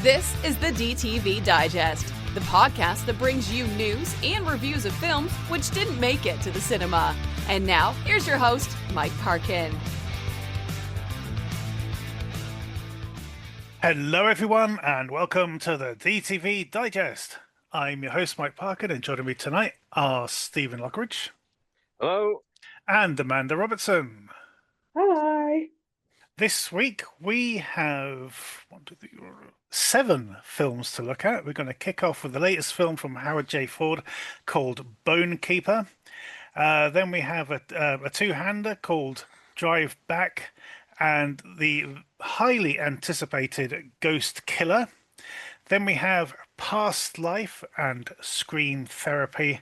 This is the DTV Digest, the podcast that brings you news and reviews of films which didn't make it to the cinema. And now, here's your host, Mike Parkin. Hello everyone and welcome to the DTV Digest. I'm your host Mike Parkin, and joining me tonight are Stephen Lockridge. Hello. And Amanda Robertson. Hi. This week we have 7 films to look at. We're going to kick off with the latest film from Howard J. Ford called Bone Keeper. Then we have a two-hander called Drive Back and the highly anticipated Ghost Killer. Then we have Past Life and Scream Therapy.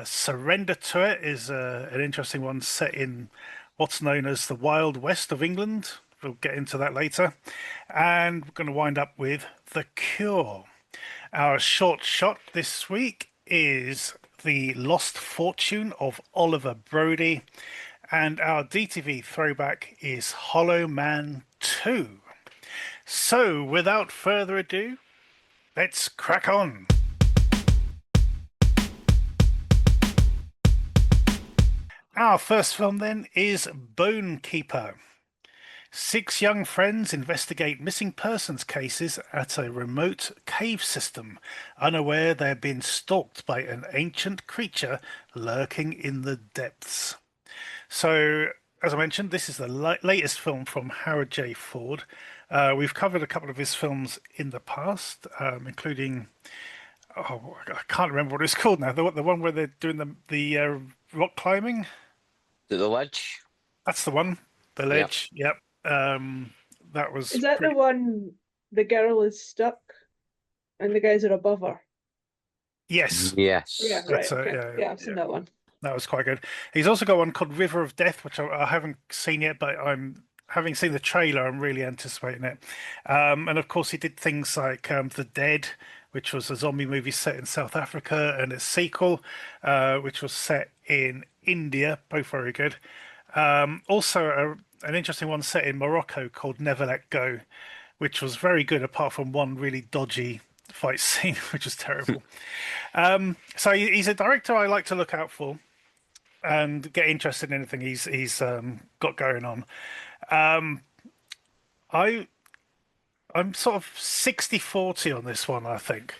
Surrender to It is an interesting one set in what's known as the Wild West of England. We'll get into that later. And we're going to wind up with The Cure. Our short shot this week is The Lost Fortune of Oliver Brody. And our DTV throwback is Hollow Man 2. So, without further ado, let's crack on. Our first film then is Bone Keeper. 6 young friends investigate missing persons cases at a remote cave system, unaware they're being stalked by an ancient creature lurking in the depths. So, as I mentioned, this is the latest film from Howard J. Ford. We've covered a couple of his films in the past, including, I can't remember what it's called now, the one where they're doing the rock climbing. The Ledge? That's the one. The Ledge, yep. That was... Is that the one the girl is stuck and the guys are above her? Yes. Yes. Yeah, right. Okay. Yeah, I've seen that one. That was quite good. He's also got one called River of Death, which I haven't seen yet, but having seen the trailer, I'm really anticipating it. And of course, he did things like The Dead, which was a zombie movie set in South Africa, and its sequel, which was set in India, both very good. Also, an interesting one set in Morocco called Never Let Go, which was very good, apart from one really dodgy fight scene, which was terrible. So he's a director I like to look out for and get interested in anything he's got going on. I'm sort of 60-40 on this one, I think.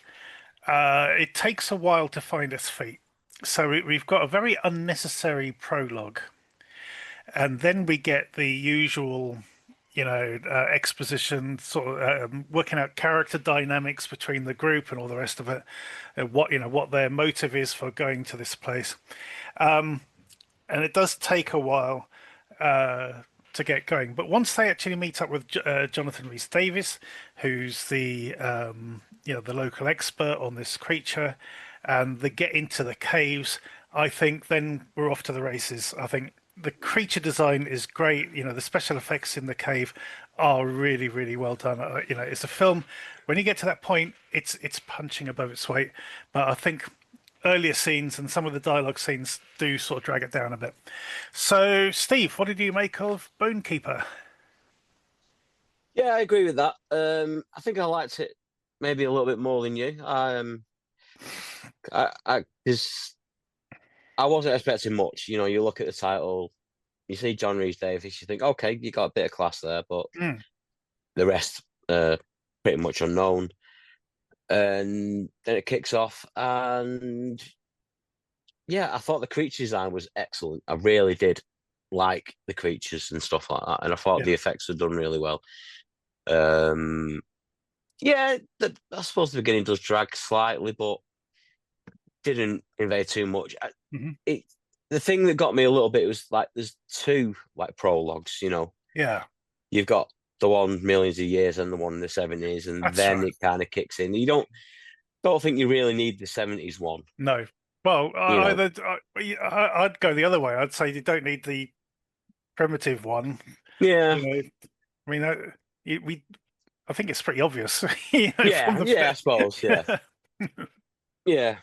It takes a while to find its feet. So we've got a very unnecessary prologue. And then we get the usual, exposition, sort of working out character dynamics between the group and all the rest of it, and what their motive is for going to this place. And it does take a while to get going. But once they actually meet up with Jonathan Rhys-Davies, who's the local expert on this creature, and they get into the caves, I think then we're off to the races. I think the creature design is great. The special effects in the cave are really, really well done. It's a film, when you get to that point, it's punching above its weight. But I think earlier scenes and some of the dialogue scenes do sort of drag it down a bit. So, Steve, what did you make of Bone Keeper? Yeah, I agree with that. I think I liked it maybe a little bit more than you. I wasn't expecting much. You look at the title, you see John Rhys-Davies, you think, okay, you got a bit of class there, but the rest pretty much unknown. And then it kicks off, and yeah, I thought the creature design was excellent. I really did like the creatures and stuff like that, and I thought the effects were done really well. I suppose the beginning does drag slightly, but didn't convey too much. The thing that got me a little bit was like there's 2 like prologues. Yeah, you've got the one millions of years and the one in the 70s, and then it kind of kicks in. You don't think you really need the 70s one. No. Well, I'd go the other way. I'd say you don't need the primitive one. Yeah. I mean, I think it's pretty obvious. I suppose. Yeah. Yeah.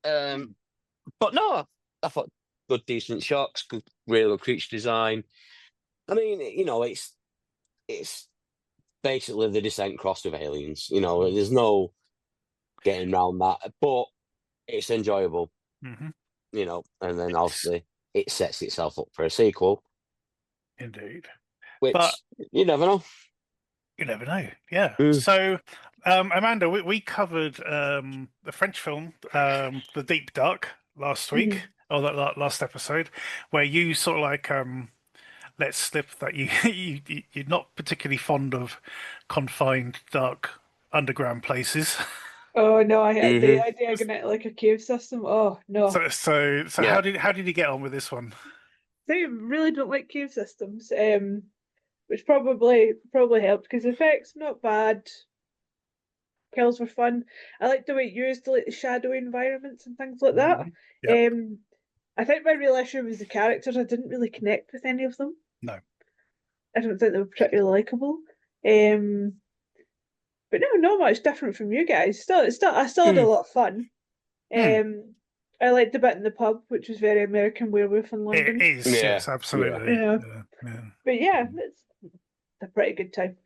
But no, I thought good, decent shots, good, real creature design. I mean, it's basically the descent crossed with aliens. You know, there's no getting around that, but it's enjoyable. Mm-hmm. You know, and then obviously it sets itself up for a sequel, Indeed. which But you never know. you never know. Yeah. Mm. So, Amanda, we covered the French film, The Deep Dark, last week, or that last episode, where you sort of like let slip that you're not particularly fond of confined, dark underground places. Oh no, I had the Mhm. idea of getting like a cave system. Oh no. So Yeah. how did you get on with this one? I really don't like cave systems, which probably helped because the effects not bad, kills were fun. I liked the way it used like the shadowy environments and things like that. Yep. I think my real issue was the characters. I didn't really connect with any of them. No. I don't think they were particularly likable. But no, not much different from you guys. I still had a lot of fun. I liked the bit in the pub, which was very American Werewolf in London. It is, Yeah. yes, absolutely. Yeah. Yeah. But yeah, it's a pretty good time.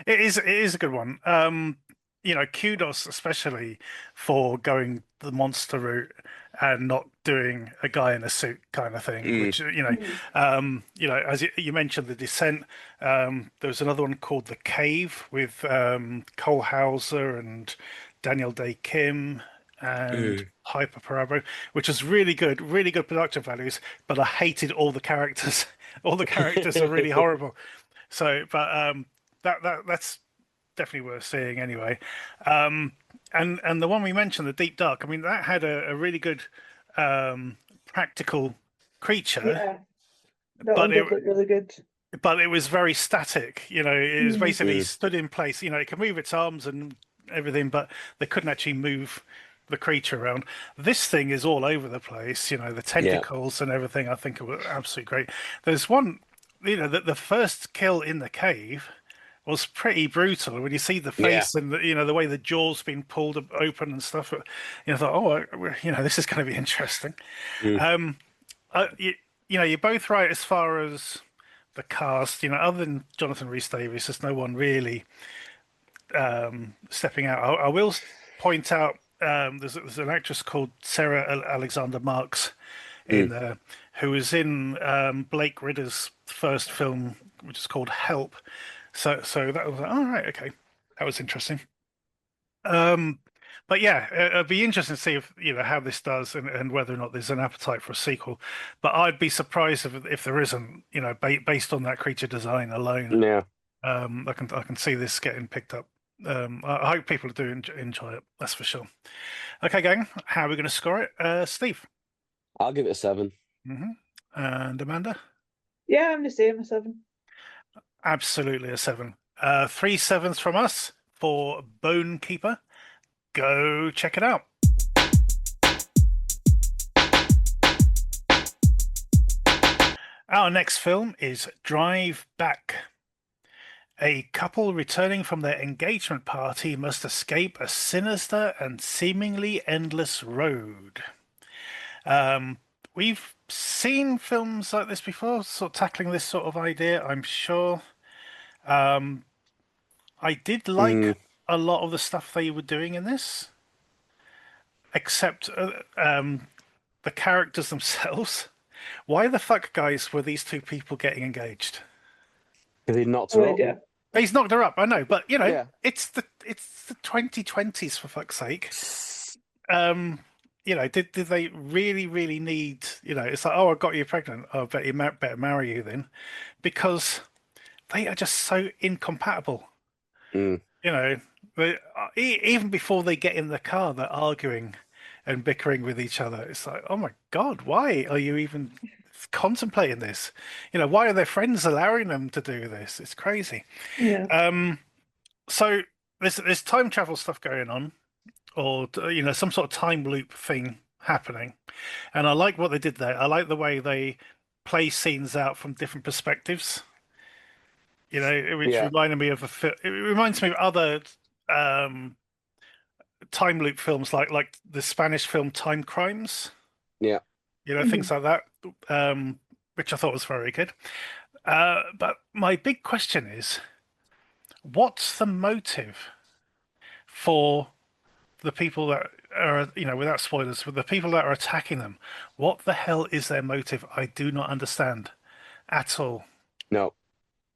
It is a good one. You know, kudos especially for going the monster route and not doing a guy in a suit kind of thing. Which you know, as you mentioned, the Descent. There was another one called The Cave with Cole Hauser and Daniel Day Kim and Hyper Parabo, which was really good production values. But I hated all the characters. All the characters are really horrible. So, but that's definitely worth seeing anyway. And the one we mentioned, the Deep Dark. I mean, that had a really good practical creature, Yeah, that but one did look really good. it was very static. You know, it was basically stood in place. You know, it could move its arms and everything, but they couldn't actually move the creature around. This thing is all over the place. You know, the tentacles and everything. I think it was absolutely great. There's one. You know, the first kill in the cave was pretty brutal when you see the face and you know the way the jaw's been pulled open and stuff. You know, I thought, you know, this is going to be interesting. You know, you're both right as far as the cast. You know, other than Jonathan Rhys-Davies, there's no one really stepping out. I will point out there's an actress called Sarah Alexander Marks in there who was in Blake Ridder's first film, which is called Help. So that was all right. Okay, that was interesting. But yeah, it'd be interesting to see if you know how this does and whether or not there's an appetite for a sequel. But I'd be surprised if there isn't. You know, based on that creature design alone. Yeah. I can see this getting picked up. I hope people do enjoy it. That's for sure. Okay, gang, how are we going to score it? Steve. I'll give it a 7. And Amanda. Yeah, I'm the same, a 7. Absolutely a 7. 3 7s from us for Bone Keeper. Go check it out. Our next film is Drive Back. A couple returning from their engagement party must escape a sinister and seemingly endless road. We've seen films like this before, sort of tackling this sort of idea, I'm sure. I did like a lot of the stuff they were doing in this, except the characters themselves. Why the fuck, guys, were these two people getting engaged? Because he knocked her up. He's knocked her up, I know, but you know, it's the 2020s for fuck's sake. You know, did they really need? You know, it's like, oh, I got you pregnant. Oh, I bet you better marry you then, because they are just so incompatible. You know, even before they get in the car, they're arguing and bickering with each other. It's like, oh my God, why are you even contemplating this? You know, why are their friends allowing them to do this? It's crazy. Yeah. So there's time travel stuff going on, or you know, some sort of time loop thing happening, and I like what they did there. I like the way they play scenes out from different perspectives. You know, which reminded me of it reminds me of other time loop films like the Spanish film Time Crimes. Yeah. You know, things like that, which I thought was very good. But my big question is, what's the motive for the people that are, without spoilers, for the people that are attacking them? What the hell is their motive? I do not understand at all. No.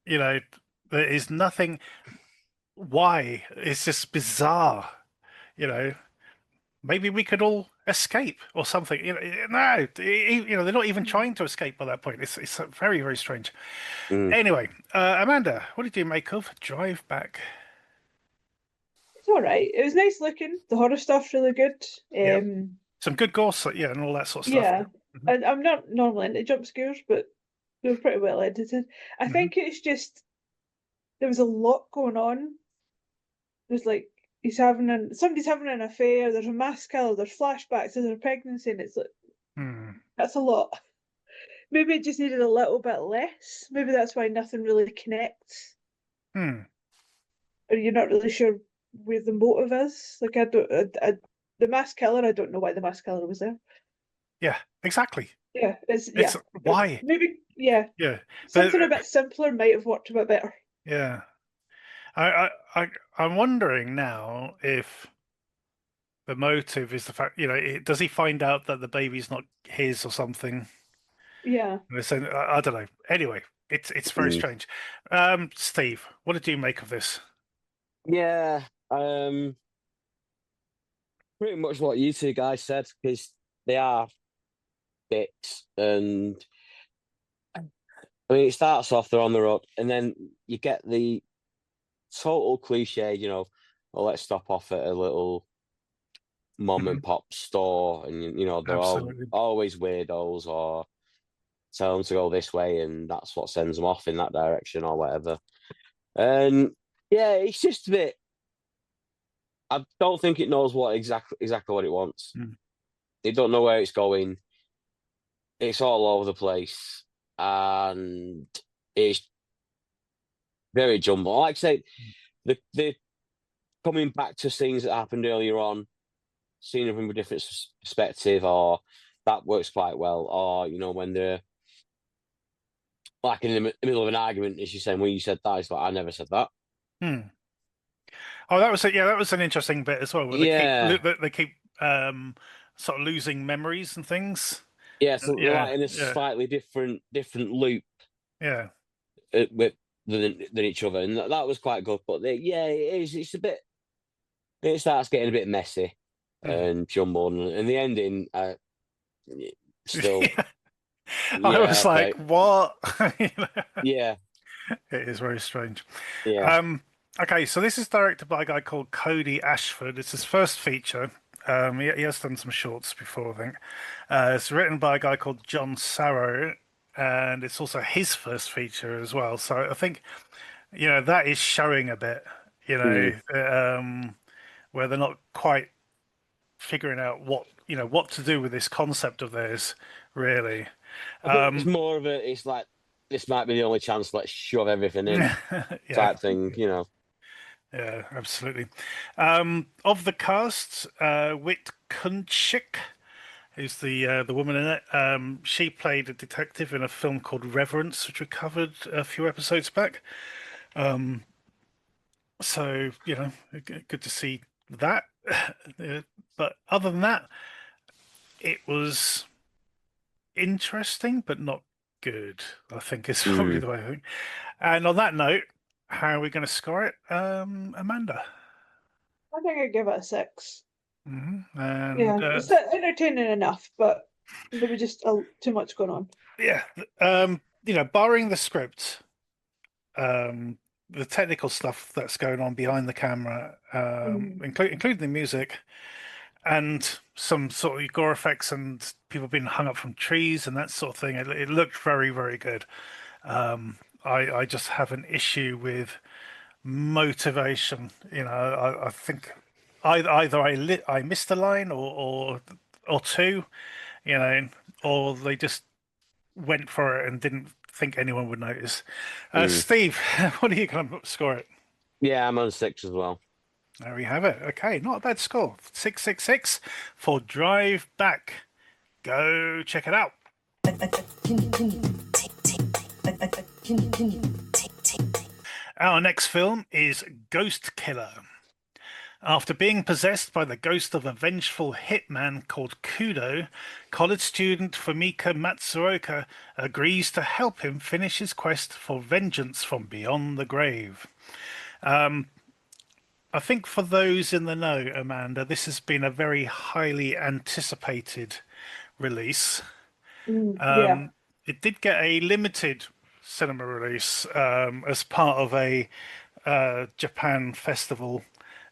There is nothing. Why? It's just bizarre. Maybe we could all escape or something. No, they're not even trying to escape by that point. It's very, very strange. Anyway, Amanda, what did you make of Drive Back? It's all right. It was nice looking. The horror stuff's really good. Some good gore, and all that sort of stuff. Yeah, and I'm not normally into jump scares, but they were pretty well edited. I think it's just there was a lot going on. There's like somebody's having an affair. There's a mass killer. There's flashbacks. There's a pregnancy, and it's like that's a lot. Maybe it just needed a little bit less. Maybe that's why nothing really connects. Or you're not really sure where the motive is. Like the mass killer. I don't know why the mass killer was there. Yeah, exactly. Yeah, it's why? Maybe Yeah, something a bit simpler might have worked a bit better. Yeah, I'm wondering now if the motive is the fact, does he find out that the baby's not his or something? Yeah. So I don't know. Anyway, it's very strange. Steve, what did you make of this? Yeah, pretty much what you two guys said, because they are bits, and I mean, it starts off, they're on the road, and then you get the total cliche, well, let's stop off at a little mom and pop store, and they're always weirdos, or tell them to go this way, and that's what sends them off in that direction or whatever. And yeah, it's just a bit. I don't think it knows exactly what it wants. They don't know where it's going. It's all over the place, and it's very jumbled. Like I say, the coming back to scenes that happened earlier on, seeing them from a different perspective, or that works quite well. Or when they're like in the middle of an argument, as you're saying, when you said that, it's like, I never said that. Oh, that was an interesting bit as well. Where they keep sort of losing memories and things. Yeah, so they're like in a slightly different loop. Yeah. Than each other, and that was quite good. But it is. It's a bit. It starts getting a bit messy and jumbled, and the ending still. I was like, what? Yeah, it is very strange. Yeah. Okay, so this is directed by a guy called Cody Ashford. It's his first feature. He has done some shorts before, I think. It's written by a guy called John Sarrow, and it's also his first feature as well. So I think, that is showing a bit, where they're not quite figuring out what to do with this concept of theirs, really. I think it's more of it's like, this might be the only chance, let's shove everything in type thing, Yeah, absolutely. Of the cast, Whit Kunchik, who's the woman in it. She played a detective in a film called Reverence, which we covered a few episodes back. So good to see that. But other than that, it was interesting, but not good, I think is probably the way I think. And on that note, how are we going to score it, Amanda? I think I'd give it a 6. And, it's entertaining enough, but there was just too much going on. Yeah, barring the script, the technical stuff that's going on behind the camera, including the music, and some sort of gore effects and people being hung up from trees and that sort of thing. It looked very, very good. I just have an issue with motivation. I think either I missed a line or two, or they just went for it and didn't think anyone would notice. Steve, what are you going to score it? Yeah, I'm on 6 as well. There we have it. Okay, not a bad score. 666 for Drive Back. Go check it out. Our next film is Ghost Killer. After being possessed by the ghost of a vengeful hitman called Kudo, college student Fumika Matsuoka agrees to help him finish his quest for vengeance from beyond the grave. I think for those in the know, Amanda, this has been a very highly anticipated release. Yeah. It did get a limited cinema release as part of a Japan festival,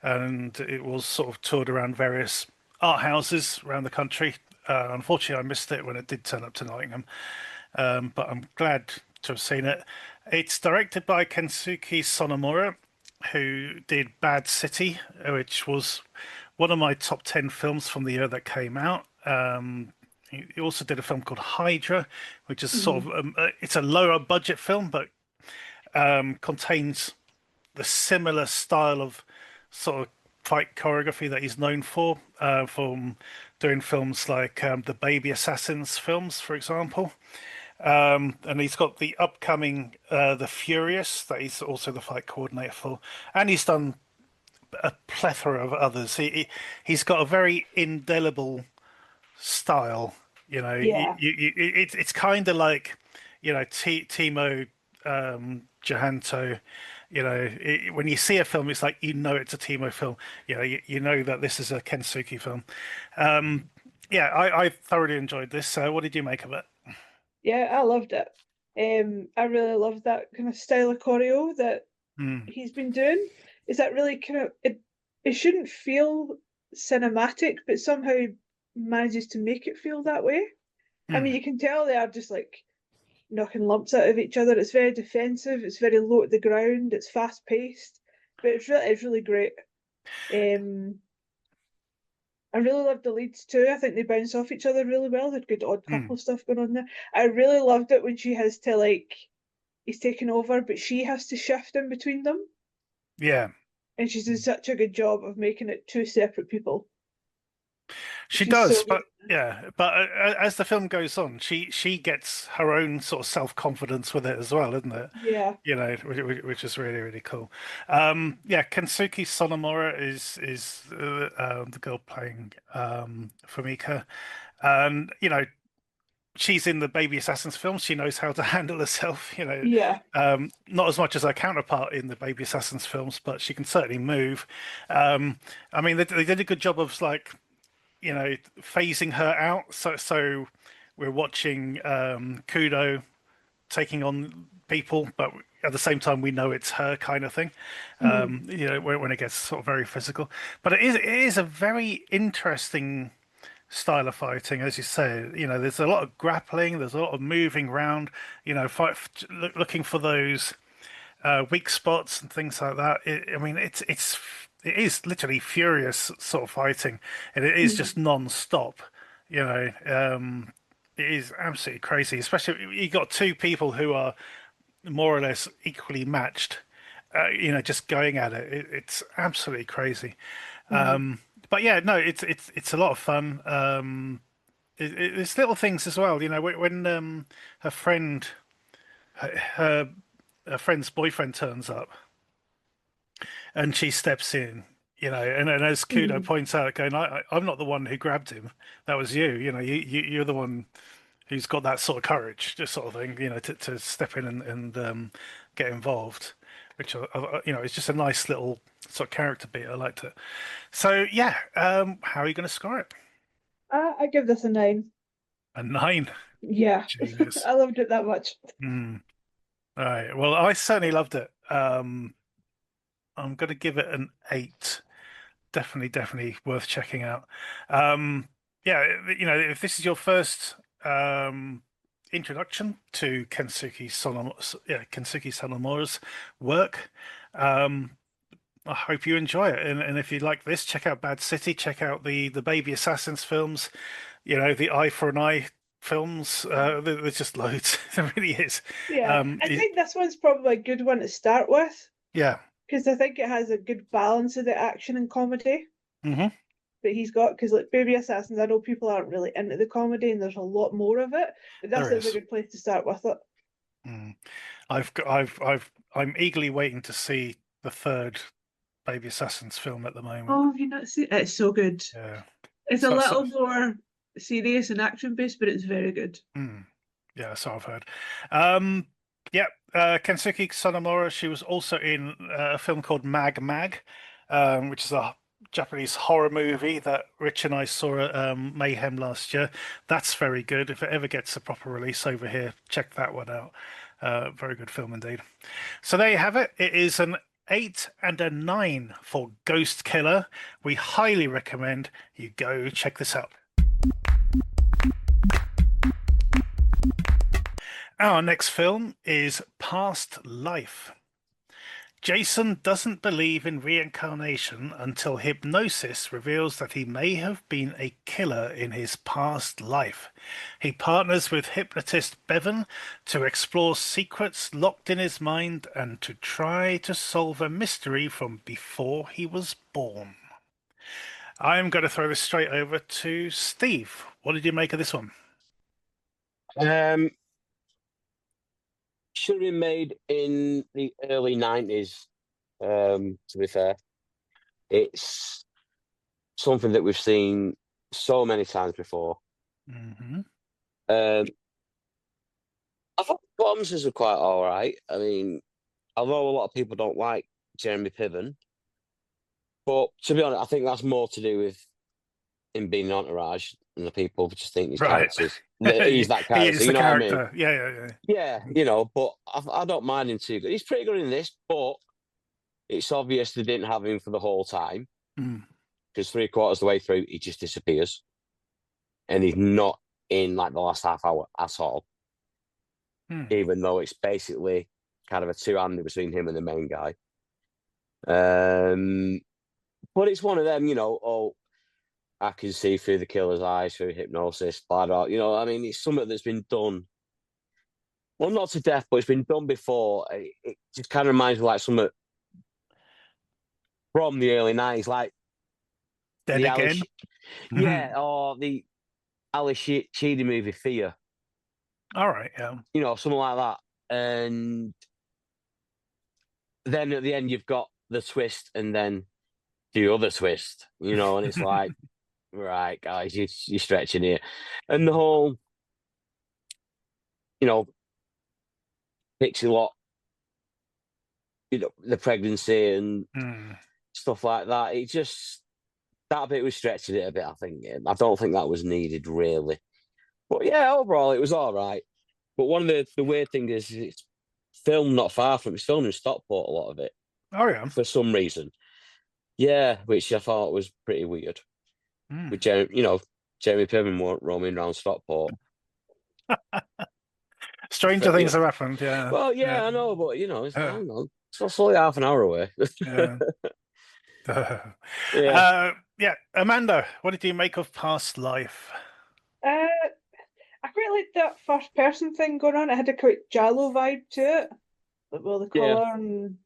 and it was sort of toured around various art houses around the country. Unfortunately, I missed it when it did turn up to Nottingham, but I'm glad to have seen it. It's directed by Kensuke Sonomura, who did Bad City, which was one of my top 10 films from the year that came out. He also did a film called Hydra, which is sort of it's a lower budget film, but contains the similar style of sort of fight choreography that he's known for, from doing films like the Baby Assassins films, for example. And he's got the upcoming The Furious that he's also the fight coordinator for, and he's done a plethora of others. He's got a very indelible style. Yeah. It's kind of like, Timo Johanto. When you see a film, it's like it's a Timo film. You know that this is a Kensuke film. Yeah, I thoroughly enjoyed this. What did you make of it? Yeah, I loved it. I really loved that kind of style of choreo that he's been doing. Is that really kind of it shouldn't feel cinematic, but somehow manages to make it feel that way. I mean, you can tell they are just like knocking lumps out of each other. It's very defensive. It's very low at the ground. It's fast paced, but it's really great. I really loved the leads too. I think they bounce off each other really well. They had good odd couple stuff going on there. I really loved it when she has to he's taken over, but she has to shift in between them. Yeah. And she's done such a good job of making it two separate people. She She's does, so but as the film goes on, she gets her own sort of self-confidence with it as well, isn't it? Yeah. Which is really, really cool. Yeah, Kensuke Sonomura is the girl playing Fumika, and she's in the Baby Assassins film. She knows how to handle herself. Yeah. Not as much as her counterpart in the Baby Assassins films, but she can certainly move. I mean, they did a good job of phasing her out. So we're watching Kudo taking on people, but at the same time we know it's her kind of thing. When it gets sort of very physical. But it is a very interesting style of fighting, as you say. There's a lot of grappling, there's a lot of moving around, looking for those weak spots and things like that. It is literally furious sort of fighting, and it is just non-stop. It is absolutely crazy. Especially you got two people who are more or less equally matched. Just going at it. It's absolutely crazy. But yeah, no, it's a lot of fun. It's little things as well. When her friend, her friend's boyfriend turns up, and she steps in, and as Kudo points out, going, I'm not the one who grabbed him. That was you. You're the one who's got that sort of courage, this sort of thing, to step in and get involved, which, is just a nice little sort of character beat. I liked it. So, yeah, how are you going to score it? I give this a 9. A 9? Yeah. Jesus. I loved it that much. All right. Well, I certainly loved it. I'm going to give it an 8. Definitely worth checking out. Yeah, if this is your first introduction to Kensuke Sonomura's work, I hope you enjoy it. And if you like this, check out Bad City. Check out the Baby Assassins films. The Eye for an Eye films. There's just loads. There really is. Yeah, I think this one's probably a good one to start with. Yeah. Because I think it has a good balance of the action and comedy that he's got. Because like Baby Assassins, I know people aren't really into the comedy, and there's a lot more of it. But this is a good place to start with it. I'm eagerly waiting to see the third Baby Assassins film at the moment. Oh, have you not seen it? It's so good. Yeah. It's a little more serious and action-based, but it's very good. Yeah, so I've heard. Yeah, Kensuke Sonomura, she was also in a film called Mag Mag, which is a Japanese horror movie that Rich and I saw at Mayhem last year. That's very good. If it ever gets a proper release over here, check that one out. Very good film indeed. So there you have it. It is an 8 and a 9 for Ghost Killer. We highly recommend you go check this out. Our next film is Past Life. Jason doesn't believe in reincarnation until hypnosis reveals that he may have been a killer in his past life. He partners with hypnotist Bevan to explore secrets locked in his mind and to try to solve a mystery from before he was born. I'm going to throw this straight over to Steve. What did you make of this one? Should have been made in the early 90s, to be fair. It's something that we've seen so many times before. Mm-hmm. I thought the performances were quite all right. I mean, although a lot of people don't like Jeremy Piven, but to be honest, I think that's more to do with him being an entourage and the people just think his characters. He's that character. He is you the know character. What I mean? Yeah. Yeah, you know, but I don't mind him too good. He's pretty good in this, but it's obvious they didn't have him for the whole time because 3/4 of the way through he just disappears, and he's not in like the last half hour at all. Even though it's basically kind of a two-hander between him and the main guy. But it's one of them, you know. Oh, I can see through the killer's eyes through hypnosis, blah blah. You know, I mean, it's something that's been done. Well, not to death, but it's been done before. It just kind of reminds me of like something from the early 90s, like Dead the Again. Yeah, or the Ali Sheedy movie Fear. All right, yeah. You know, something like that. And then at the end, you've got the twist and then the other twist, you know, and it's like, right, guys, you're stretching here. And the whole, you know, pixie lot, you know, the pregnancy and stuff like that. It just, that bit was stretching it a bit, I think. I don't think that was needed, really. But yeah, overall, it was all right. But one of the weird things is it's filmed not far from, it's filmed in Stockport, a lot of it. Oh, yeah. For some reason. Yeah, which I thought was pretty weird. With Jeremy Piven roaming around Stockport. Stranger things have happened, yeah. Well, yeah, I know, but you know, it's only half an hour away. Yeah. Amanda, what did you make of Past Life? I quite liked that first person thing going on. It had a quite Giallo vibe to it. Like, well, the colour and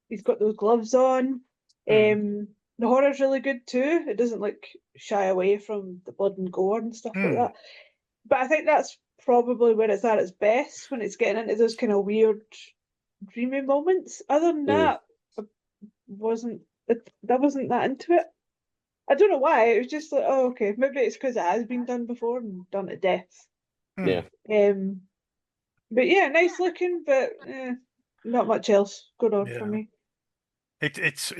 he's got those gloves on. The horror's really good too. It doesn't like shy away from the blood and gore and stuff like that. But I think that's probably where it's at its best, when it's getting into those kind of weird dreamy moments. Other than that, I wasn't that into it. I don't know why. It was just like, oh, okay, maybe it's because it has been done before and done to death. Yeah. But yeah, nice looking, but not much else going on for me. It's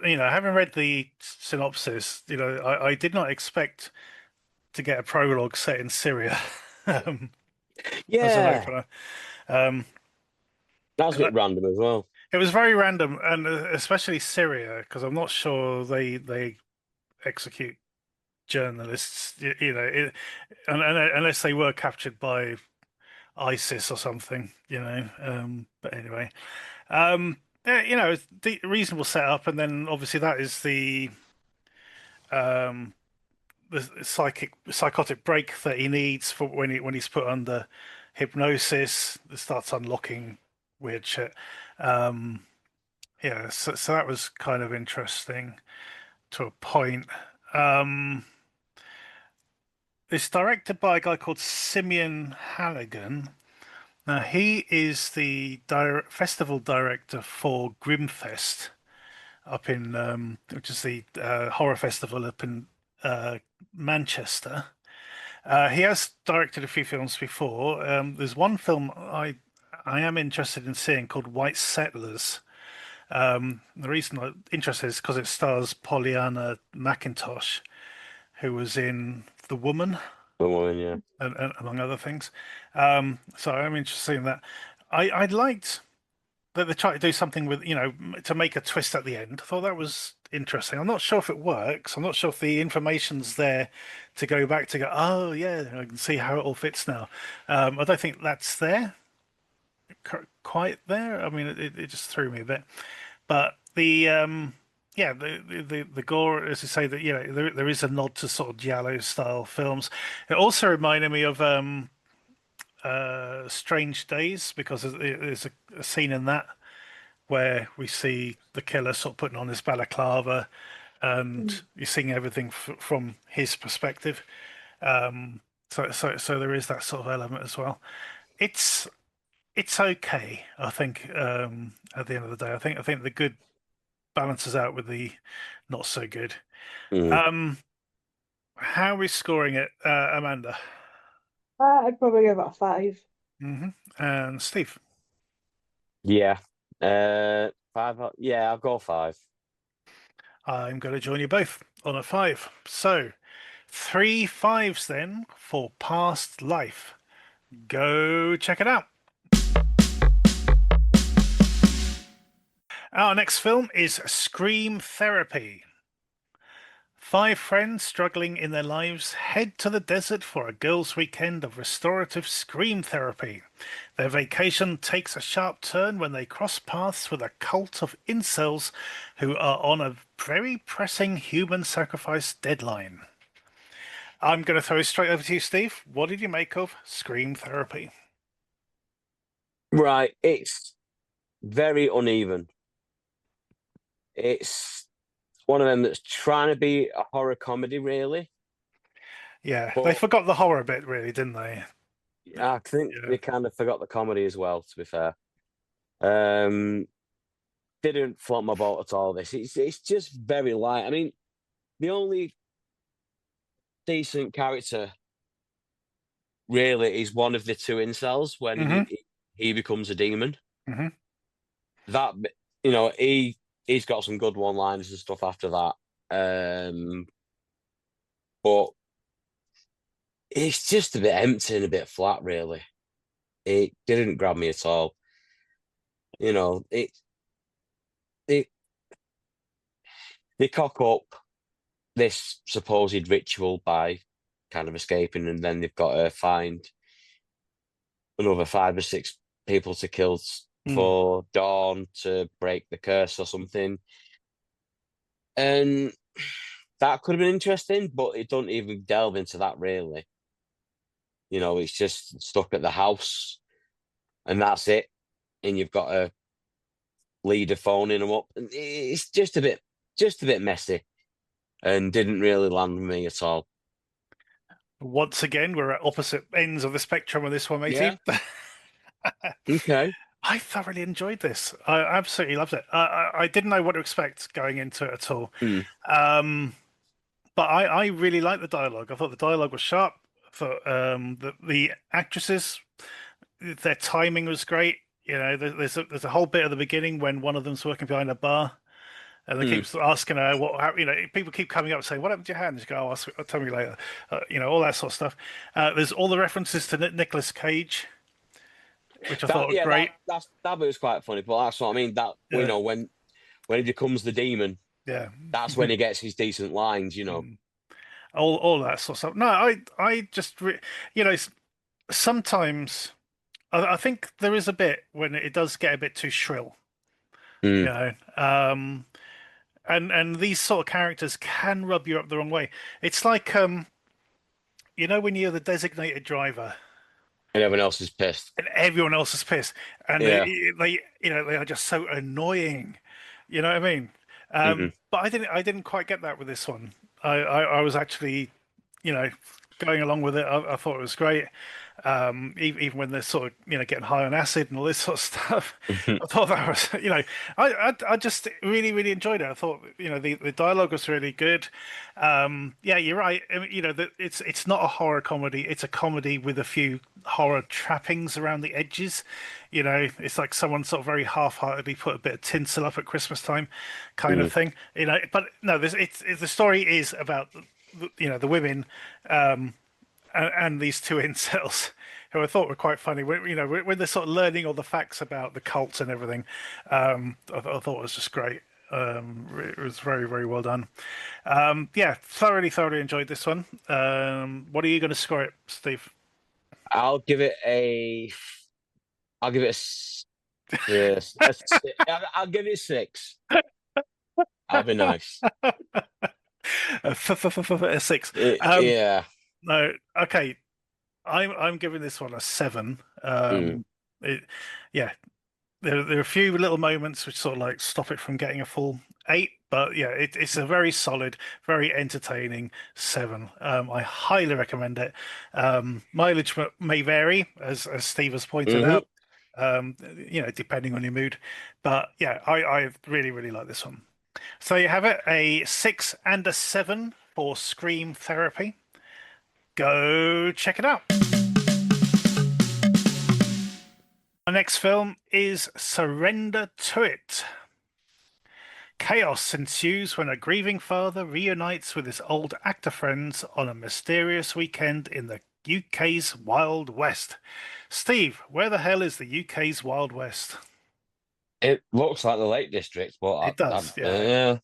you know, having read the synopsis, you know, I did not expect to get a prologue set in Syria. As an opener. That was a bit random as well. It was very random, and especially Syria, because I'm not sure they execute journalists, you know, unless they were captured by ISIS or something, you know. But anyway, you know, reasonable setup, and then obviously that is the psychotic break that he needs for when he's put under hypnosis. It starts unlocking weird shit. Yeah, so that was kind of interesting to a point. It's directed by a guy called Simeon Halligan, Now he is the festival director for Grimfest up in which is the horror festival up in Manchester. He has directed a few films before. There's one film I am interested in seeing called White Settlers. The reason I'm interested is because it stars Pollyanna McIntosh, who was in The Woman, The woman, yeah. and among other things. So I'm interested in that. I liked that they tried to do something with, to make a twist at the end. I thought that was interesting. I'm not sure if it works. I'm not sure if the information's there to go back to go, oh yeah, I can see how it all fits now. I don't think that's there quite there. I mean, it just threw me a bit. But yeah, the gore, as you say, that there is a nod to sort of giallo style films. It also reminded me of Strange Days because there's a scene in that where we see the killer sort of putting on his balaclava, and you're seeing everything from his perspective. So there is that sort of element as well. It's it's okay, I think. At the end of the day, I think the good balances out with the not so good. Mm. How are we scoring it, Amanda? I'd probably give it a 5. And Steve? Yeah. 5. Yeah, I'll go 5. I'm going to join you both on a 5. So 3 5s then for Past Life. Go check it out. Our next film is Scream Therapy. 5 friends struggling in their lives head to the desert for a girls' weekend of restorative scream therapy. Their vacation takes a sharp turn when they cross paths with a cult of incels who are on a very pressing human sacrifice deadline. I'm going to throw it straight over to you, Steve. What did you make of Scream Therapy? Right, it's very uneven. It's one of them that's trying to be a horror comedy, really. Yeah, they But forgot the horror bit, really, didn't they? I think Yeah. they kind of forgot the comedy as well, to be fair. Um, didn't float my boat at all, this. It's just very light. I mean, the only decent character really is one of the two incels when Mm-hmm. he becomes a demon. Mm-hmm. That he's got some good one-liners and stuff after that. But it's just a bit empty and a bit flat, really. It didn't grab me at all. It they cock up this supposed ritual by kind of escaping, and then they've got to find another 5 or 6 people to kill for Dawn to break the curse or something. And that could have been interesting, but it don't even delve into that really. It's just stuck at the house, and that's it. And you've got a leader phoning them up, and it's just a bit messy, and didn't really land with me at all. Once again, we're at opposite ends of the spectrum with this one, matey. Yeah. Okay. I thoroughly enjoyed this. I absolutely loved it. I didn't know what to expect going into it at all. But I really liked the dialogue. I thought the dialogue was sharp. I thought the actresses, their timing was great. There's a whole bit at the beginning when one of them's working behind a bar, and they keep asking her people keep coming up and saying, "What happened to your hand?" And she go, "Oh, tell me later." All that sort of stuff. There's all the references to Nicolas Cage, which I thought were great. That bit was quite funny, but that's what I mean. That when he becomes the demon, Yeah, that's when he gets his decent lines. all that sort of stuff. No, I just sometimes I think there is a bit when it does get a bit too shrill. And these sort of characters can rub you up the wrong way. It's like when you're the designated driver and everyone else is pissed. and everyone else is pissed, and Yeah. they are just so annoying. You know what I mean? But I didn't quite get that with this one. I was actually, going along with it. I thought it was great. even when they're sort of getting high on acid and all this sort of stuff. I thought that was I just really really enjoyed it. I thought the dialogue was really good. Yeah, you're right. I mean, that it's not a horror comedy. It's a comedy with a few horror trappings around the edges. It's like someone sort of very half-heartedly put a bit of tinsel up at Christmas time, kind of thing. But no, the story is about the women. And these two incels, who I thought were quite funny. When they're sort of learning all the facts about the cults and everything, I thought it was just great. It was very, very well done. Yeah, thoroughly enjoyed this one. What are you going to score it, Steve? I'll give it I'll give it I'll give it 6. I'll be nice. A 6. Yeah. No, okay. I'm giving this one a 7. Yeah, there are a few little moments which sort of like stop it from getting a full 8, but yeah, it's a very solid, very entertaining 7. I highly recommend it. Mileage may vary, as Steve has pointed out, depending on your mood. But yeah, I really, really like this one. So you have it, a 6 and a 7 for Scream Therapy. Go check it out. Our next film is Surrender to It. Chaos ensues when a grieving father reunites with his old actor friends on a mysterious weekend in the UK's Wild West. Steve, where the hell is the UK's Wild West? It looks like the Lake District, but It does, yeah.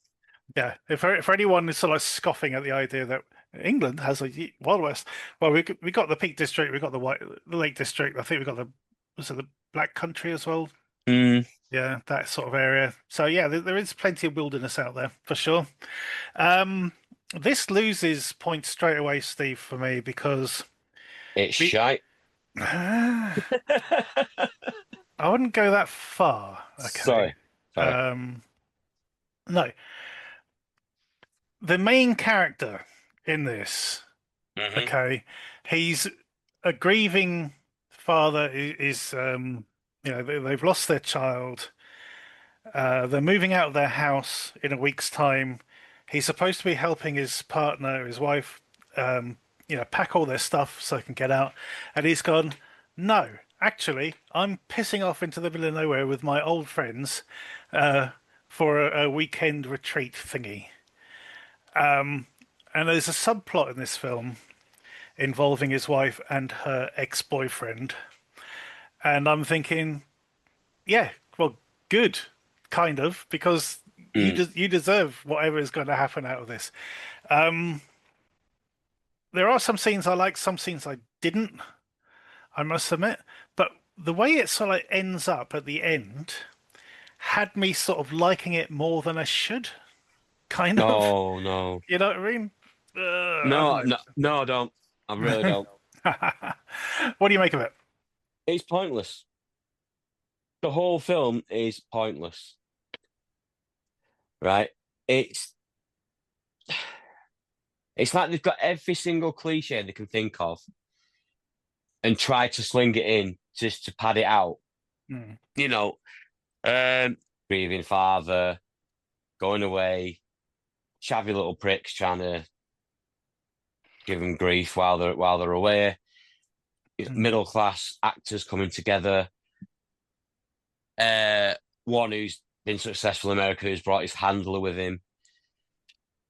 Yeah, for anyone who's sort of scoffing at the idea that England has a Wild West, well, we got the Peak District, we got the Lake District. I think we got the Black Country as well. Yeah, that sort of area. So yeah, there is plenty of wilderness out there for sure. This loses points straight away, Steve, for me because it's shite. I wouldn't go that far. Okay. Sorry. No. The main character in this, okay, he's a grieving father. Is they've lost their child. They're moving out of their house in a week's time. He's supposed to be helping his partner, his wife, pack all their stuff so they can get out. And he's gone, no, actually, I'm pissing off into the middle of nowhere with my old friends for a weekend retreat thingy. And there's a subplot in this film involving his wife and her ex-boyfriend. And I'm thinking, yeah, well, good, kind of, because you deserve whatever is going to happen out of this. There are some scenes I like, some scenes I didn't, I must admit. But the way it sort of ends up at the end had me sort of liking it more than I should. Kind of. Oh, no. You know what I mean? No, I don't. I really don't. What do you make of it? It's pointless. The whole film is pointless. Right? It's like they've got every single cliche they can think of and try to sling it in just to pad it out. Grieving father, going away, shabby little pricks trying to give them grief while they're away. Middle class actors coming together. One who's been successful in America who's brought his handler with him.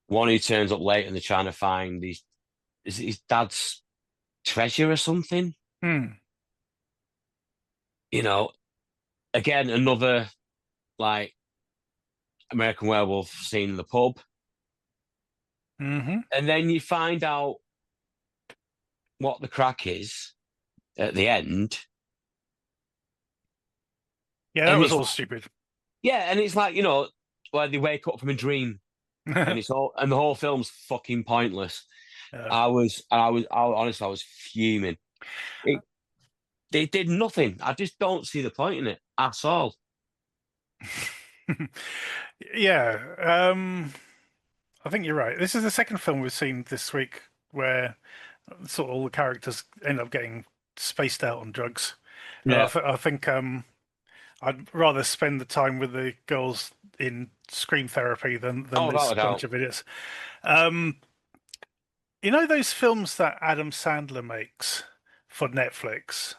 One who turns up late and they're trying to find his dad's treasure or something. Again, another like American Werewolf scene in the pub. And then you find out what the crack is at the end. Yeah, that was all stupid. Yeah, and it's like, where they wake up from a dream and the whole film's fucking pointless. I honestly was fuming. They did nothing. I just don't see the point in it at all. Yeah, I think you're right. This is the second film we've seen this week where sort of all the characters end up getting spaced out on drugs. Yeah. I think I'd rather spend the time with the girls in scream therapy than Oh, without this a doubt. bunch of idiots. Um, you know those films that Adam Sandler makes for Netflix?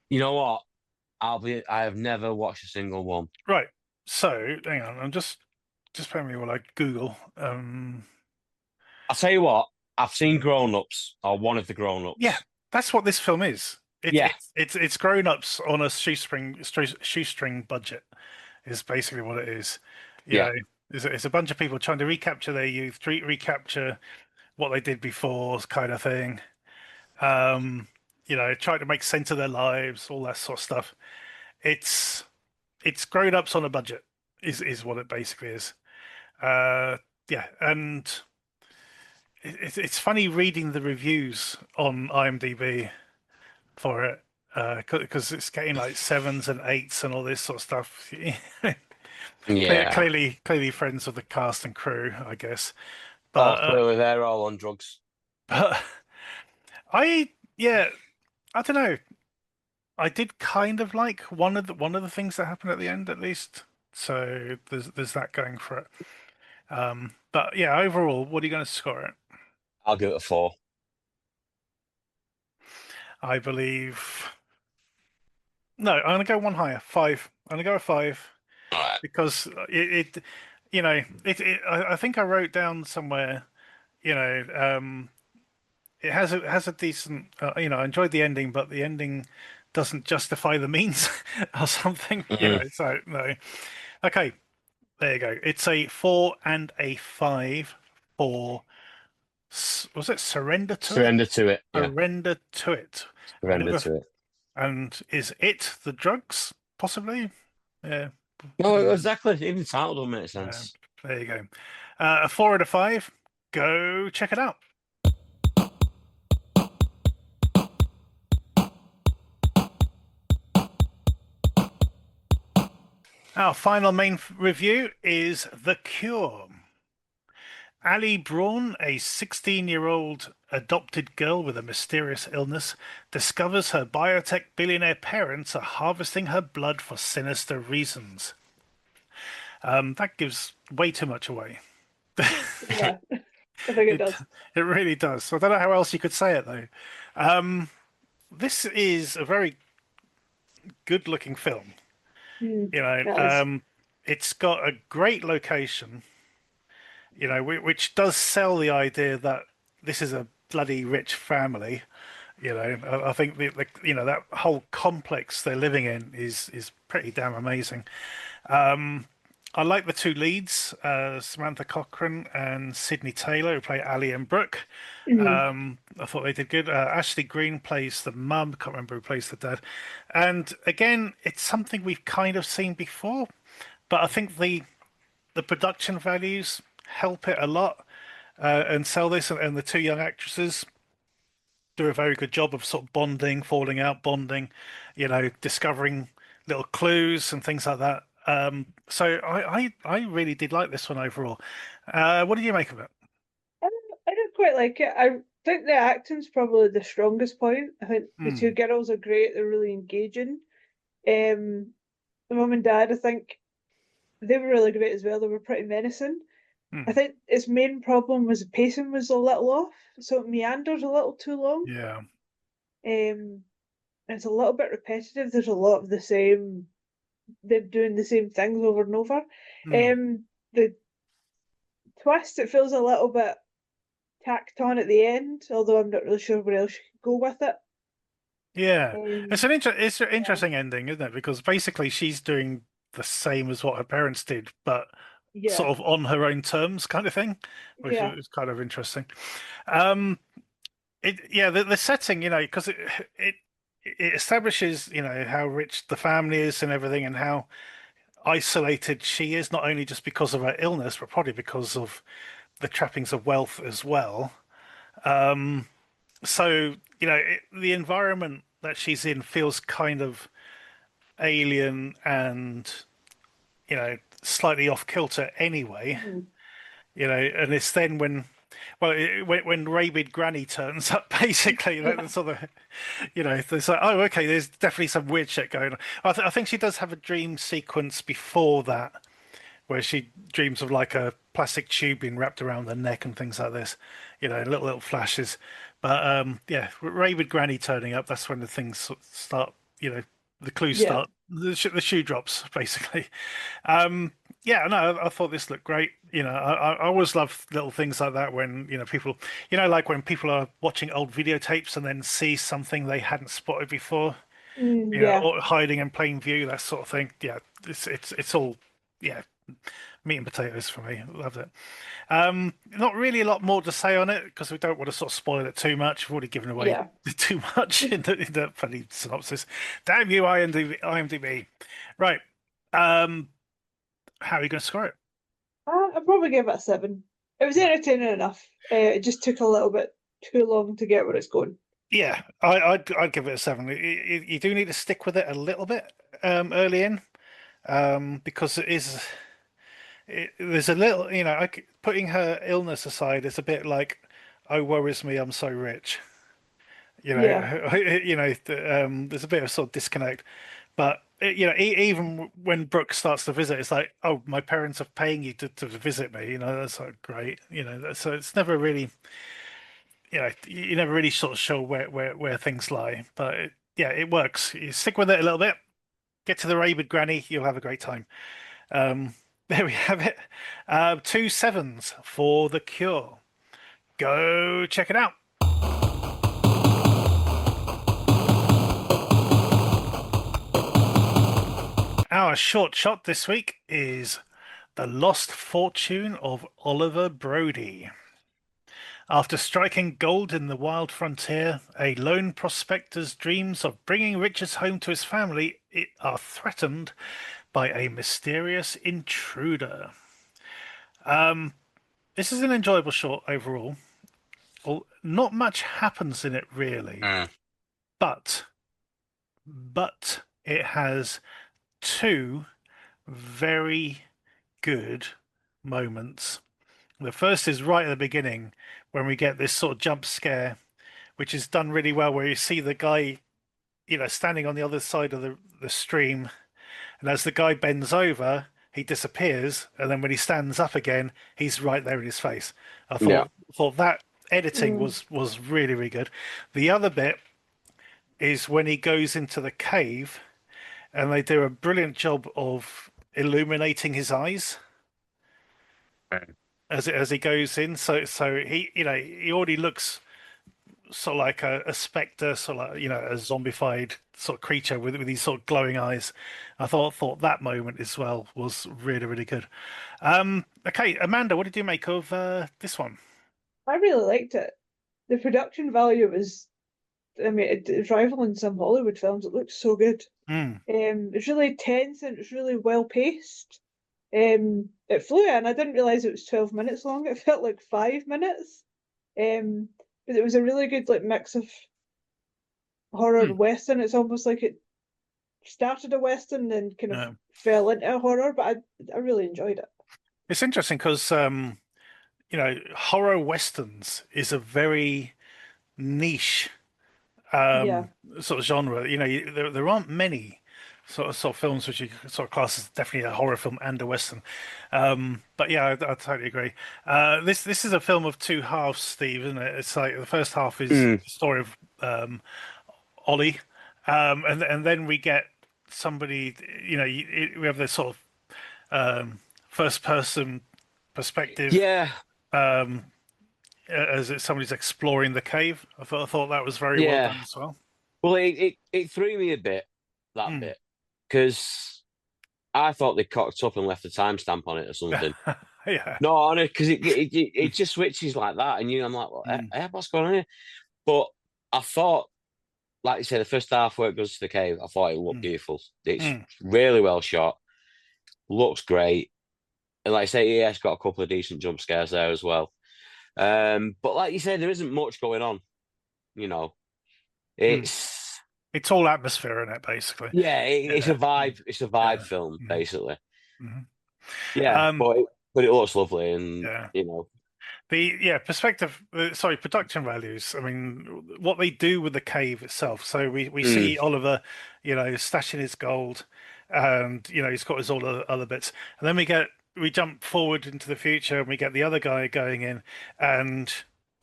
You know what? I have never watched a single one. Right. So hang on, I'm just bear with me while I Google. I'll tell you what, I've seen Grown Ups, or one of the Grown Yeah, Ups. that's what this film is. Yeah. It's grown-ups on a shoestring budget is basically what it is. You Yeah. know, it's a bunch of people trying to recapture their youth, recapture what they did before, kind of thing. Um, you know, trying to make sense of their lives, all that sort of stuff. It's it's grown-ups on a budget is what it basically is. Yeah, and it's funny reading the reviews on IMDb for it because it's getting like sevens and eights and all this sort of stuff. Yeah. Clearly friends of the cast and crew, I guess. Oh, But clearly they're all on drugs. but yeah, I don't know. I did kind of like one of the things that happened at the end, at least. So there's that going for it. But yeah, overall, what are you going to score it? I'll give it a 4. I believe. No, I'm gonna go one higher. 5. I'm gonna go a 5 All right. because you know, I think I wrote down somewhere, you know, it has a decent, you know, I enjoyed the ending, but the ending doesn't justify the means or something, you know. So no, okay, there you go. It's a 4 and a 5 for was it Surrender to It? Surrender to it. Yeah. Surrender to It. Surrender to it. And is it the drugs? Possibly. Yeah. No, exactly. Even the title don't make Uh, sense. there you go. A 4 out of 5. Go check it out. Our final main review is The Cure. Ali Braun, a 16-year-old adopted girl with a mysterious illness, discovers her biotech billionaire parents are harvesting her blood for sinister reasons. That gives way too much away. Yeah, I think it does. It really does. I don't know how else you could say it though. This is a very good-looking film. You know, That is. it's got a great location. You know, which does sell the idea that this is a bloody rich family. You know, I think the you know that whole complex they're living in is pretty damn amazing. I like the two leads, Samantha Cochran and Sydney Taylor, who play Ali and Brooke. I thought they did good. Ashley Greene plays the mum. Can't remember who plays the dad. And again, it's something we've kind of seen before, but I think the production values help it a lot and sell this. And the two young actresses do a very good job of sort of bonding, falling out, bonding, you know, discovering little clues and things like that. So I really did like this one overall. What did you make of it? I did quite like it. I think the acting's probably the strongest point. I think the two Hmm. girls are great. They're really engaging. The mum and dad, I think they were really great as well. They were pretty menacing. Hmm. I think its main problem was the pacing was a little off, so it meanders a little too long. Yeah. And it's a little bit repetitive. There's a lot of the same. They're doing the same things over and over. Hmm. The twist, it feels a little bit tacked on at the end, although I'm not really sure where else you could go with it. Yeah. Um, It's an yeah, interesting ending, isn't it? Because basically she's doing the same as what her parents did, but yeah, sort of on her own terms, kind of thing, which yeah. is kind of interesting. Um, yeah, the setting, you know, because it it establishes, you know, how rich the family is and everything, and how isolated she is, not only just because of her illness, but probably because of the trappings of wealth as well. So, you know, the environment that she's in feels kind of alien and, you know, slightly off kilter anyway. Mhm. You know, and it's then when Well, when rabid granny turns up, basically, that's sort of, there's like, oh, okay, there's definitely some weird shit going on. I think she does have a dream sequence before that, where she dreams of like a plastic tube being wrapped around her neck and things like this, little flashes. But yeah, rabid granny turning up, that's when the things start, the clues Yeah. start, the shoe drops, basically. Yeah, no, I thought this looked great. I always love little things like that when, people, like when people are watching old videotapes and then see something they hadn't spotted before, Yeah. or hiding in plain view, that sort of thing. Yeah, it's all, yeah, meat and potatoes for me. Loved it. Not really a lot more to say on it because we don't want to sort of spoil it too much. We've already given away Yeah. too much in the funny synopsis. Damn you, IMDb. Right. How are you going to score it? I'd probably give it a 7. It was entertaining enough. It just took a little bit too long to get where it's going. Yeah, I'd give it a 7. You do need to stick with it a little bit early in, because there's a little, putting her illness aside, it's a bit like, oh, woe is me, I'm so rich. Yeah. There's a bit of sort of disconnect. But even when Brooke starts to visit, it's like, oh, my parents are paying you to visit me. That's like great. So it's never really, you never really sort of show where things lie. But yeah, it works. You stick with it a little bit. Get to the rabid granny, you'll have a great time. There we have it. 2 sevens for The Cure. Go check it out. Our short shot this week is The Lost Fortune of Oliver Brody. After striking gold in the wild frontier, a lone prospector's dreams of bringing riches home to his family are threatened by a mysterious intruder. This is an enjoyable short overall. Well, not much happens in it really, but it has 2 very good moments. The first is right at the beginning when we get this sort of jump scare, which is done really well, where you see the guy, standing on the other side of the stream, and as the guy bends over, he disappears, and then when he stands up again, he's right there in his face. I thought that editing was really, really good. The other bit is when he goes into the cave, and they do a brilliant job of illuminating his eyes as he goes in. So he he already looks sort of like a specter, sort of like, a zombified sort of creature with these sort of glowing eyes. I thought that moment as well was really, really good. Okay, Amanda, what did you make of this one? I really liked it. The production value was, I mean, it's rivaling some Hollywood films. It looked so good. It's really tense and it's really well paced. It flew in. I didn't realize it was 12 minutes long. It felt like 5 minutes. But it was a really good mix of horror and western. It's almost like it started a western and kind of fell into a horror. But I really enjoyed it. It's interesting because horror westerns is a very niche sort of genre. There aren't many sort of films which you sort of class as definitely a horror film and a western. But yeah, I totally agree. This is a film of 2 halves, Steve, isn't it? It's like the first half is the story of Ollie, and then we get somebody. We have this sort of first person perspective. Yeah. As somebody's exploring the cave. I thought that was very well done as well. Well, it threw me a bit, that bit, because I thought they cocked up and left a timestamp on it or something. Yeah. No, because it just switches like that, and I'm like, well, what's going on here? But I thought, like you said, the first half where it goes to the cave, I thought it looked beautiful. It's really well shot, looks great, and like I say, it's got a couple of decent jump scares there as well. But like you said, there isn't much going on. It's all atmosphere in it, basically. Yeah, it's a vibe. It's a vibe film, basically. Yeah, but it looks lovely, and Perspective. Sorry, production values. I mean, what they do with the cave itself. So we see Oliver, stashing his gold, and he's got his all the other bits, and then we jump forward into the future, and we get the other guy going in, and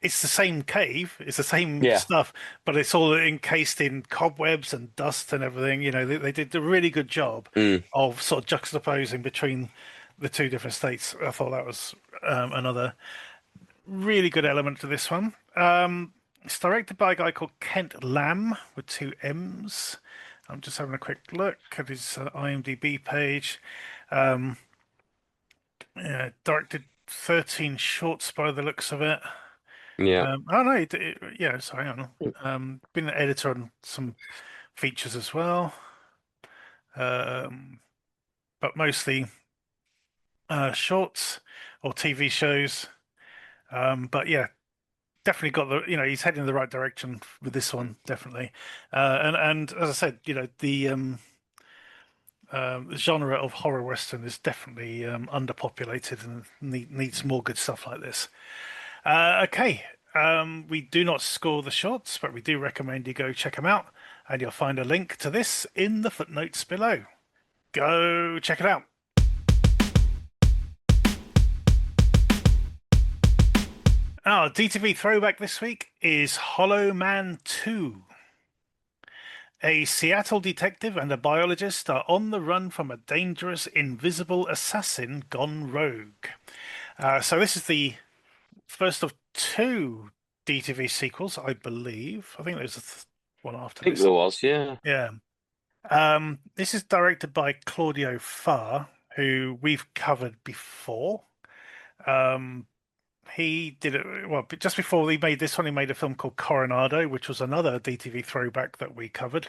it's the same cave, it's the same stuff, but it's all encased in cobwebs and dust and everything. They did a really good job of sort of juxtaposing between the two different states. I thought that was another really good element to this one. It's directed by a guy called Kent Lamb with 2 M's. I'm just having a quick look at his IMDb page. Directed 13 shorts by the looks of it. Yeah. Oh no, sorry, I don't know. Been an editor on some features as well. But mostly shorts or TV shows. But yeah, definitely got he's heading in the right direction with this one, definitely. And as I said, the genre of horror western is definitely underpopulated and needs more good stuff like this. Okay, we do not score the shorts, but we do recommend you go check them out, and you'll find a link to this in the footnotes below. Go check it out. Our DTV throwback this week is Hollow Man 2. A Seattle detective and a biologist are on the run from a dangerous, invisible assassin gone rogue. So this is the first of 2 DTV sequels, I believe. I think there's one after I think this. there was, yeah. Yeah. This is directed by Claudio Farr, who we've covered before. He did it just before he made this one. He made a film called Coronado, which was another DTV throwback that we covered.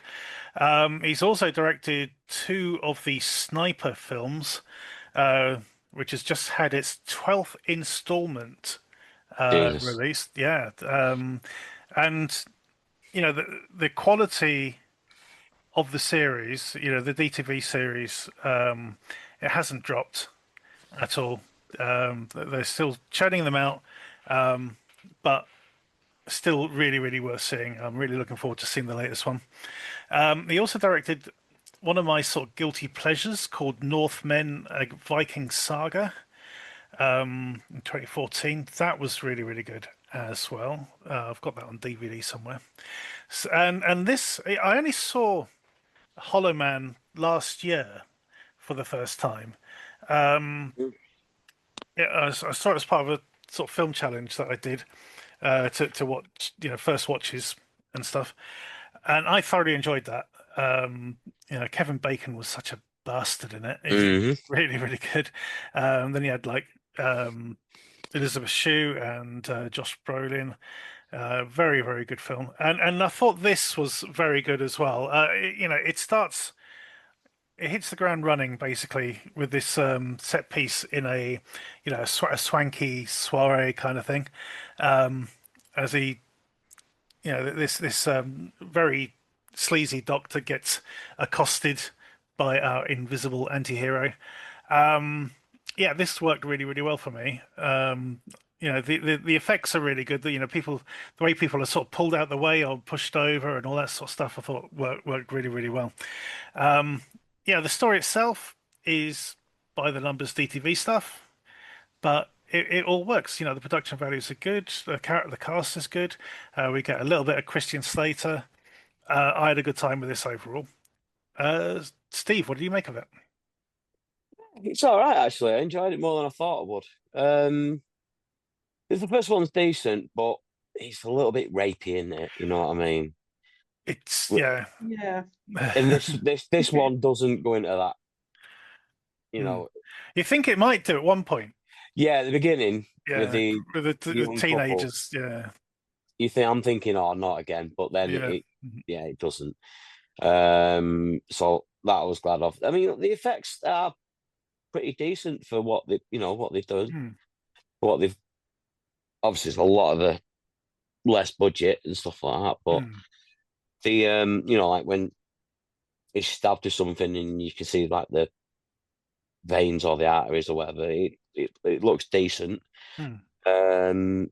He's also directed 2 of the Sniper films, which has just had its 12th installment released. Yeah, and the quality of the series, the DTV series, it hasn't dropped at all. They're still churning them out, but still really, really worth seeing. I'm really looking forward to seeing the latest one. He also directed one of my sort of guilty pleasures called Northmen, a Viking Saga, in 2014. That was really, really good as well. I've got that on DVD somewhere. And this, I only saw Hollow Man last year for the first time. I saw it as part of a sort of film challenge that I did to watch, first watches and stuff, and I thoroughly enjoyed that. Kevin Bacon was such a bastard in it. It was really, really good. Then you had Elizabeth Shue and Josh Brolin. Very, very good film, and I thought this was very good as well. It hits the ground running basically with this set piece in a swanky soiree kind of thing, as he this very sleazy doctor gets accosted by our invisible anti-hero. This worked really, really well for me. The effects are really good. The way people are sort of pulled out the way or pushed over and all that sort of stuff, I thought worked really, really well. The story itself is by the numbers DTV stuff, but it all works. The production values are good. The cast is good. We get a little bit of Christian Slater. I had a good time with this overall. Steve, what do you make of it? It's all right, actually. I enjoyed it more than I thought I would. The first one's decent, but it's a little bit rapey in it. You know what I mean? It's Yeah. And this one doesn't go into that. You think it might do at one point? Yeah, at the beginning with the teenagers. Couple, yeah. I'm thinking, oh, not again. But then it doesn't. So that I was glad of. I mean, the effects are pretty decent for what they've done. What they've obviously, it's a lot of the less budget and stuff like that, but the like when it's stabbed to something and you can see like the veins or the arteries or whatever, it looks decent. It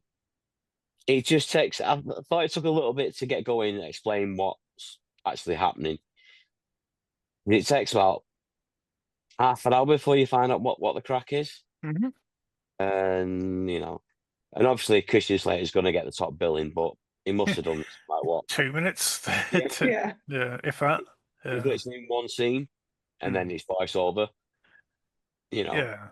just takes. I thought it took a little bit to get going and explain what's actually happening. It takes about half an hour before you find out what the crack is. Mm-hmm. And and obviously Christian Slater's going to get the top billing, but he must have done like what 2 minutes. Yeah. Yeah, if that. He glitched in one scene, and then his voiceover. Yeah.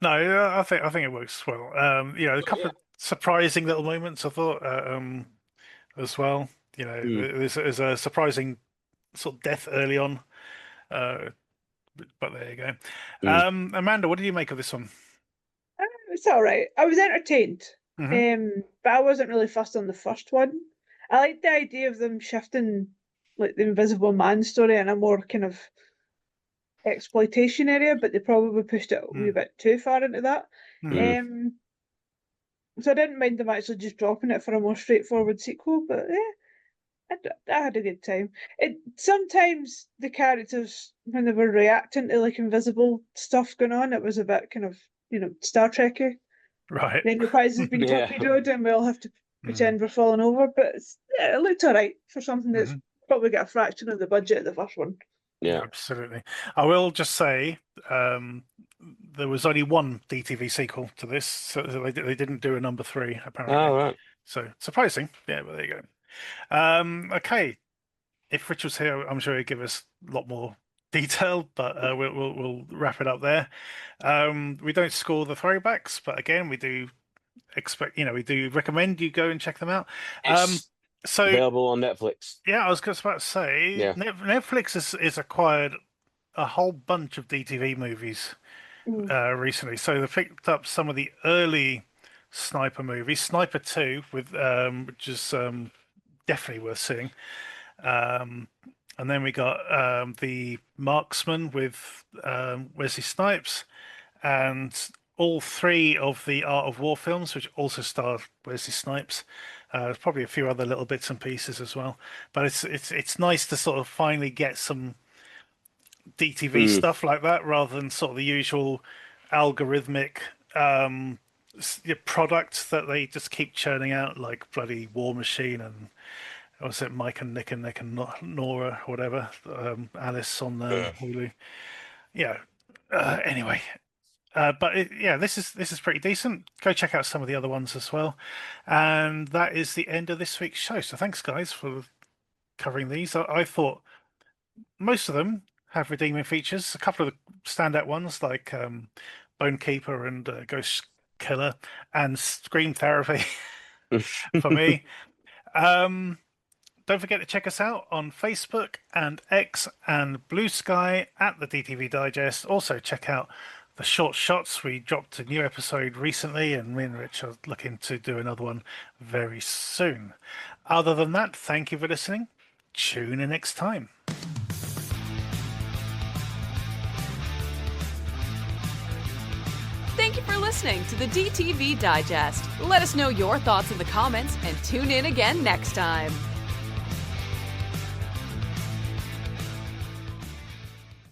No, I think it works well. A couple of surprising little moments I thought as well. There's a surprising sort of death early on, but there you go. Amanda, what did you make of this one? It's all right. I was entertained, but I wasn't really fussed on the first one. I liked the idea of them shifting like the Invisible Man story in a more kind of exploitation area, but they probably pushed it a wee bit too far into that. So I didn't mind them actually just dropping it for a more straightforward sequel, but I had a good time. Sometimes the characters, when they were reacting to like invisible stuff going on, it was a bit kind of Star Trek-y. Right. The Enterprise has been torpedoed and we all have to pretend we're falling over, but it looked alright for something that's probably got a fraction of the budget of the first one. Yeah, absolutely. I will just say there was only one DTV sequel to this, so they didn't do a number 3 apparently. Oh, right. So surprising. Yeah, but there you go. Okay, if Rich was here, I'm sure he'd give us a lot more detail, but we'll wrap it up there. We don't score the throwbacks, but again, we do we do recommend you go and check them out. So available on Netflix. Yeah, I was just about to say, Netflix has acquired a whole bunch of DTV movies recently. So they picked up some of the early Sniper movies, Sniper 2, with which is definitely worth seeing. And then we got the Marksman with Wesley Snipes, and all 3 of the Art of War films, which also star Wesley Snipes. There's probably a few other little bits and pieces as well, but it's nice to sort of finally get some DTV stuff like that rather than sort of the usual algorithmic products that they just keep churning out, like bloody War Machine and was it Mike and Nick and Nora or whatever, Alice on Hulu. Anyway. But this is pretty decent. Go check out some of the other ones as well. And that is the end of this week's show. So thanks, guys, for covering these. I thought most of them have redeeming features. A couple of the standout ones like Bone Keeper and Ghost Killer and Scream Therapy for me. Don't forget to check us out on Facebook and X and Blue Sky at the DTV Digest. Also check out the Short Shots. We dropped a new episode recently, and me and Rich are looking to do another one very soon. Other than that, thank you for listening. Tune in next time. Thank you for listening to the DTV Digest. Let us know your thoughts in the comments and tune in again next time.